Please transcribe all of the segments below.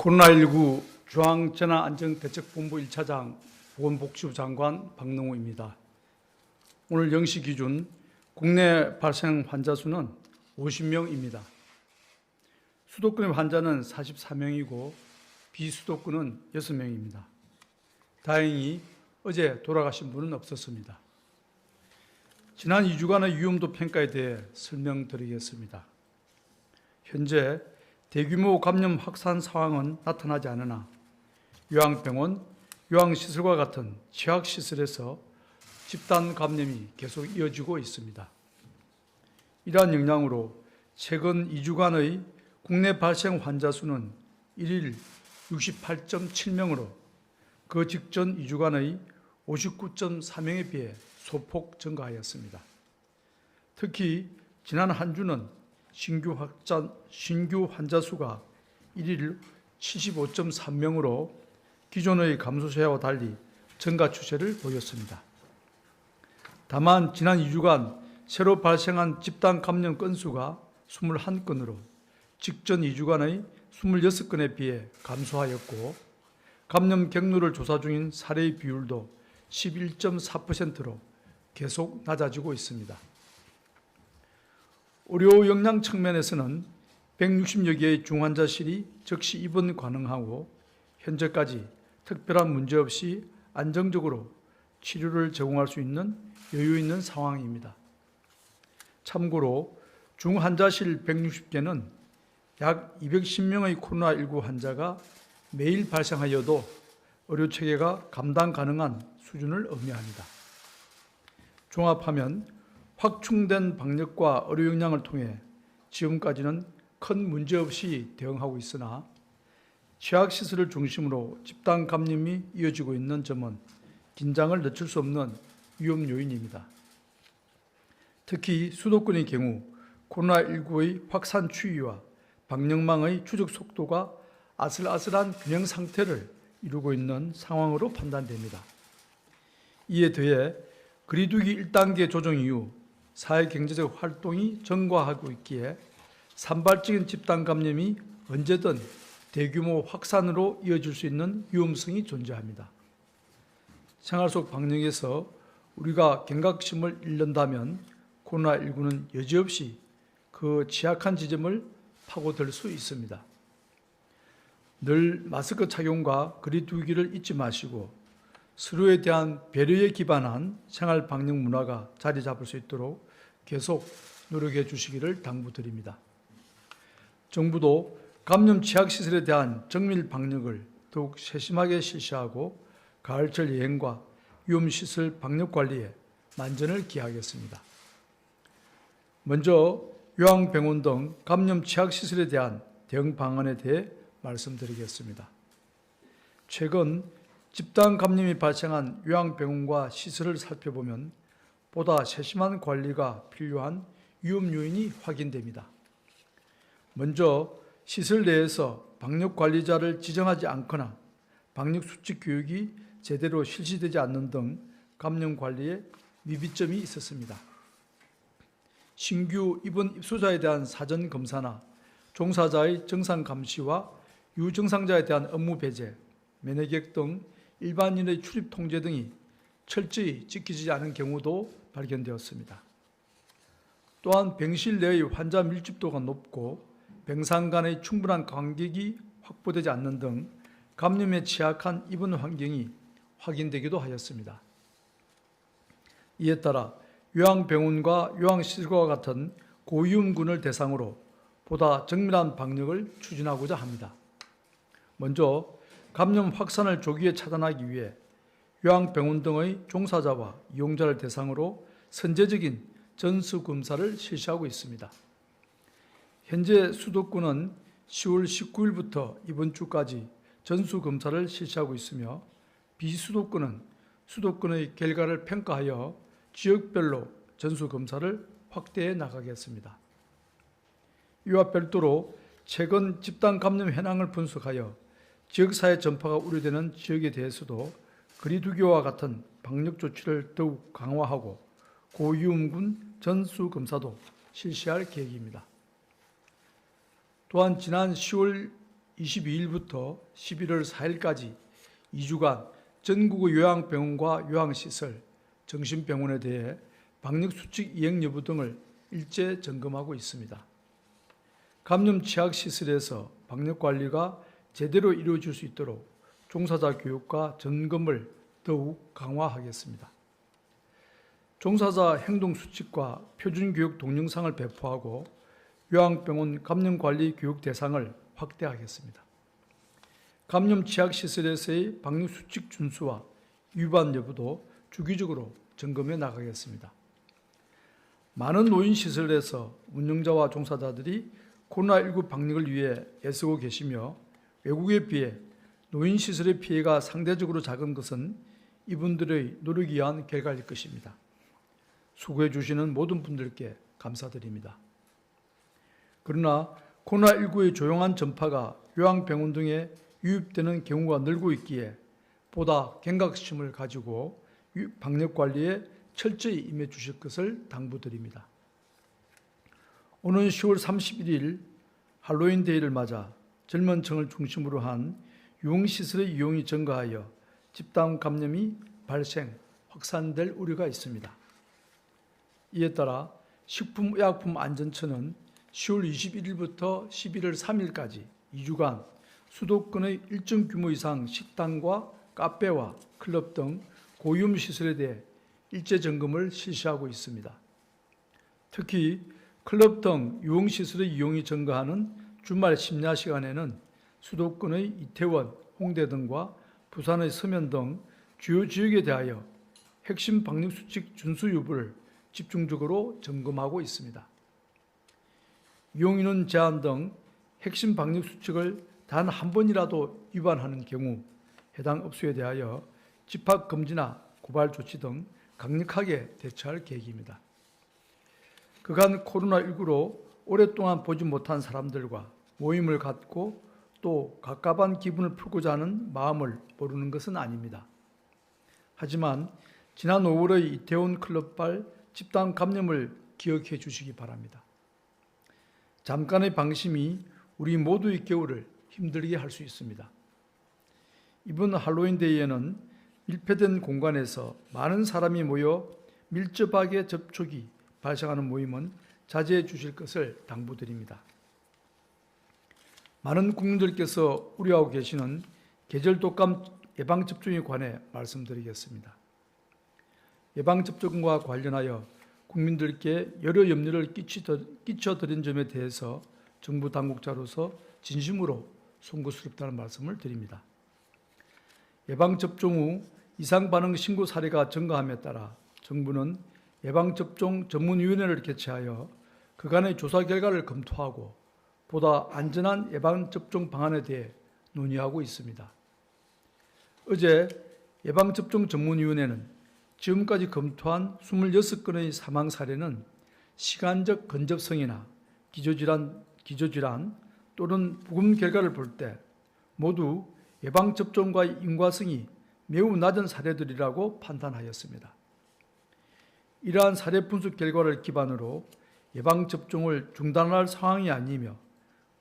코로나19 중앙재난안전대책본부 1차장 보건복지부 장관 박능우입니다. 오늘 0시 기준 국내 발생 환자 수는 50명입니다. 수도권의 환자는 44명이고 비수도권은 6명입니다. 다행히 어제 돌아가신 분은 없었습니다. 지난 2주간의 위험도 평가에 대해 설명드리겠습니다. 현재 대규모 감염 확산 상황은 나타나지 않으나 요양병원, 요양시설과 같은 취약시설에서 집단 감염이 계속 이어지고 있습니다. 이러한 영향으로 최근 2주간의 국내 발생 환자 수는 1일 68.7명으로 그 직전 2주간의 59.4명에 비해 소폭 증가하였습니다. 특히 지난 한 주는 신규 환자 수가 1일 75.3명으로 기존의 감소세와 달리 증가 추세를 보였습니다. 다만 지난 2주간 새로 발생한 집단 감염 건수가 21건으로 직전 2주간의 26건에 비해 감소하였고 감염 경로를 조사 중인 사례의 비율도 11.4%로 계속 낮아지고 있습니다. 의료 역량 측면에서는 160여 개의 중환자실이 즉시 입원 가능하고 현재까지 특별한 문제 없이 안정적으로 치료를 제공할 수 있는 여유 있는 상황입니다. 참고로 중환자실 160개는 약 210명의 코로나19 환자가 매일 발생하여도 의료체계가 감당 가능한 수준을 의미합니다. 종합하면 확충된 방역과 의료 역량을 통해 지금까지는 큰 문제 없이 대응하고 있으나 취약시설을 중심으로 집단 감염이 이어지고 있는 점은 긴장을 늦출 수 없는 위험 요인입니다. 특히 수도권의 경우 코로나19의 확산 추이와 방역망의 추적 속도가 아슬아슬한 균형 상태를 이루고 있는 상황으로 판단됩니다. 이에 더해 거리두기 1단계 조정 이후 사회경제적 활동이 증가하고 있기에 산발적인 집단 감염이 언제든 대규모 확산으로 이어질 수 있는 위험성이 존재합니다. 생활 속 방역에서 우리가 경각심을 잃는다면 코로나19는 여지없이 그 취약한 지점을 파고들 수 있습니다. 늘 마스크 착용과 거리두기를 잊지 마시고 서로에 대한 배려에 기반한 생활 방역 문화가 자리 잡을 수 있도록 계속 노력해 주시기를 당부드립니다. 정부도 감염 취약시설에 대한 정밀 방역을 더욱 세심하게 실시하고 가을철 여행과 위험시설 방역 관리에 만전을 기하겠습니다. 먼저 요양병원 등 감염 취약시설에 대한 대응 방안에 대해 말씀드리겠습니다. 최근 집단 감염이 발생한 요양병원과 시설을 살펴보면 보다 세심한 관리가 필요한 위험 요인이 확인됩니다. 먼저 시설 내에서 방역관리자를 지정하지 않거나 방역수칙 교육이 제대로 실시되지 않는 등 감염관리에 미비점이 있었습니다. 신규 입원 입소자에 대한 사전 검사나 종사자의 정상 감시와 유증상자에 대한 업무 배제, 면회객 등 일반인의 출입 통제 등이 철저히 지키지 않은 경우도 발견되었습니다. 또한 병실 내의 환자 밀집도가 높고 병상 간의 충분한 간격이 확보되지 않는 등 감염에 취약한 입원 환경이 확인되기도 하였습니다. 이에 따라 요양병원과 요양시설과 같은 고위험군을 대상으로 보다 정밀한 방역을 추진하고자 합니다. 먼저 감염 확산을 조기에 차단하기 위해 요양병원 등의 종사자와 이용자를 대상으로 선제적인 전수검사를 실시하고 있습니다. 현재 수도권은 10월 19일부터 이번 주까지 전수검사를 실시하고 있으며 비수도권은 수도권의 결과를 평가하여 지역별로 전수검사를 확대해 나가겠습니다. 이와 별도로 최근 집단 감염 현황을 분석하여 지역사회 전파가 우려되는 지역에 대해서도 거리두기와 같은 방역 조치를 더욱 강화하고 고위험군 전수검사도 실시할 계획입니다. 또한 지난 10월 22일부터 11월 4일까지 2주간 전국의 요양병원과 요양시설, 정신병원에 대해 방역수칙 이행 여부 등을 일제 점검하고 있습니다. 감염 취약시설에서 방역관리가 제대로 이루어질 수 있도록 종사자 교육과 점검을 더욱 강화하겠습니다. 종사자 행동수칙과 표준교육 동영상을 배포하고 요양병원 감염관리 교육 대상을 확대하겠습니다. 감염 취약시설에서의 방역수칙 준수와 위반 여부도 주기적으로 점검해 나가겠습니다. 많은 노인시설에서 운영자와 종사자들이 코로나19 방역을 위해 애쓰고 계시며 외국에 비해 노인시설의 피해가 상대적으로 작은 것은 이분들의 노력에 의한 결과일 것입니다. 수고해 주시는 모든 분들께 감사드립니다. 그러나 코로나19의 조용한 전파가 요양병원 등에 유입되는 경우가 늘고 있기에 보다 경각심을 가지고 방역관리에 철저히 임해 주실 것을 당부드립니다. 오는 10월 31일 할로윈 데이를 맞아 젊은 층을 중심으로 한 유흥시설의 이용이 증가하여 집단 감염이 발생, 확산될 우려가 있습니다. 이에 따라 식품의약품안전처는 10월 21일부터 11월 3일까지 2주간 수도권의 일정 규모 이상 식당과 카페와 클럽 등 고위험 시설에 대해 일제 점검을 실시하고 있습니다. 특히 클럽 등 유흥시설의 이용이 증가하는 주말 심야 시간에는 수도권의 이태원, 홍대 등과 부산의 서면 등 주요 지역에 대하여 핵심 방역수칙 준수 여부를 집중적으로 점검하고 있습니다. 이용인원 제한 등 핵심 방역수칙을 단 한 번이라도 위반하는 경우 해당 업소에 대하여 집합금지나 고발 조치 등 강력하게 대처할 계획입니다. 그간 코로나19로 오랫동안 보지 못한 사람들과 모임을 갖고 또 갑갑한 기분을 풀고자 하는 마음을 모르는 것은 아닙니다. 하지만 지난 5월의 이태원 클럽발 집단 감염을 기억해 주시기 바랍니다. 잠깐의 방심이 우리 모두의 겨울을 힘들게 할 수 있습니다. 이번 할로윈데이에는 밀폐된 공간에서 많은 사람이 모여 밀접하게 접촉이 발생하는 모임은 자제해 주실 것을 당부드립니다. 많은 국민들께서 우려하고 계시는 계절 독감 예방접종에 관해 말씀드리겠습니다. 예방접종과 관련하여 국민들께 여러 염려를 끼쳐드린 점에 대해서 정부 당국자로서 진심으로 송구스럽다는 말씀을 드립니다. 예방접종 후 이상반응 신고 사례가 증가함에 따라 정부는 예방접종 전문위원회를 개최하여 그간의 조사 결과를 검토하고 보다 안전한 예방접종 방안에 대해 논의하고 있습니다. 어제 예방접종 전문위원회는 지금까지 검토한 26건의 사망 사례는 시간적 근접성이나 기저질환 또는 부검 결과를 볼 때 모두 예방접종과의 인과성이 매우 낮은 사례들이라고 판단하였습니다. 이러한 사례 분석 결과를 기반으로 예방접종을 중단할 상황이 아니며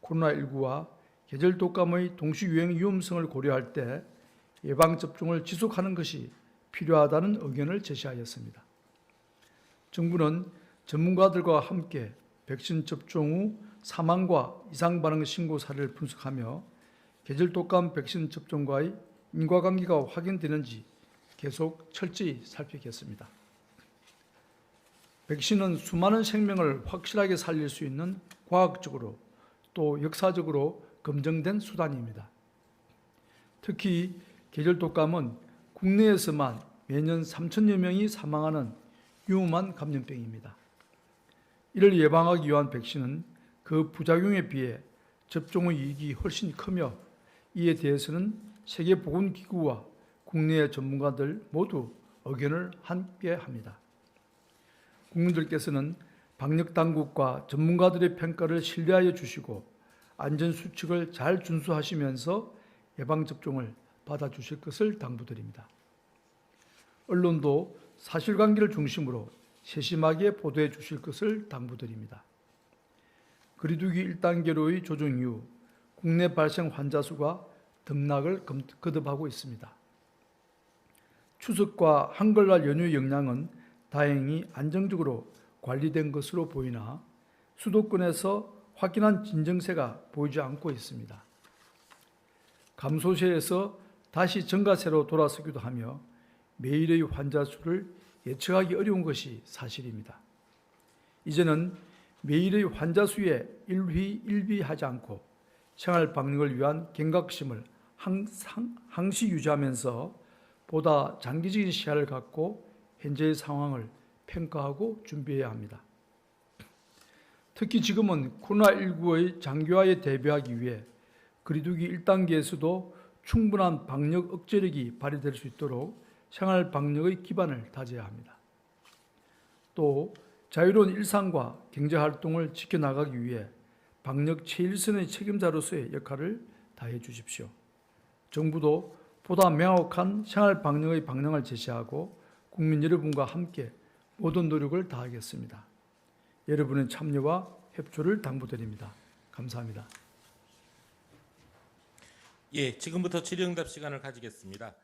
코로나19와 계절 독감의 동시 유행 위험성을 고려할 때 예방접종을 지속하는 것이 필요하다는 의견을 제시하였습니다. 정부는 전문가들과 함께 백신 접종 후 사망과 이상반응 신고 사례를 분석하며 계절 독감 백신 접종과의 인과관계가 확인되는지 계속 철저히 살피겠습니다. 백신은 수많은 생명을 확실하게 살릴 수 있는 과학적으로 또 역사적으로 검증된 수단입니다. 특히 계절 독감은 국내에서만 매년 3천여 명이 사망하는 위험한 감염병입니다. 이를 예방하기 위한 백신은 그 부작용에 비해 접종의 이익이 훨씬 크며 이에 대해서는 세계보건기구와 국내의 전문가들 모두 의견을 함께 합니다. 국민들께서는 방역당국과 전문가들의 평가를 신뢰하여 주시고 안전수칙을 잘 준수하시면서 예방접종을 받아주실 것을 당부드립니다. 언론도 사실관계를 중심으로 세심하게 보도해 주실 것을 당부드립니다. 거리두기 1단계로의 조정 이후 국내 발생 환자 수가 등락을 거듭하고 있습니다. 추석과 한글날 연휴 영향은 다행히 안정적으로 관리된 것으로 보이나 수도권에서 확연한 진정세가 보이지 않고 있습니다. 감소세에서 다시 증가세로 돌아서기도 하며 매일의 환자 수를 예측하기 어려운 것이 사실입니다. 이제는 매일의 환자 수에 일비하지 않고 생활 방역을 위한 경각심을 항시 유지하면서 보다 장기적인 시야를 갖고 현재의 상황을 평가하고 준비해야 합니다. 특히 지금은 코로나19의 장기화에 대비하기 위해 거리두기 1단계에서도 충분한 방역 억제력이 발휘될 수 있도록 생활 방역의 기반을 다져야 합니다. 또 자유로운 일상과 경제활동을 지켜나가기 위해 방역 최일선의 책임자로서의 역할을 다해 주십시오. 정부도 보다 명확한 생활 방역의 방향을 제시하고 국민 여러분과 함께 모든 노력을 다하겠습니다. 여러분의 참여와 협조를 당부드립니다. 감사합니다. 예, 지금부터 질의응답 시간을 가지겠습니다.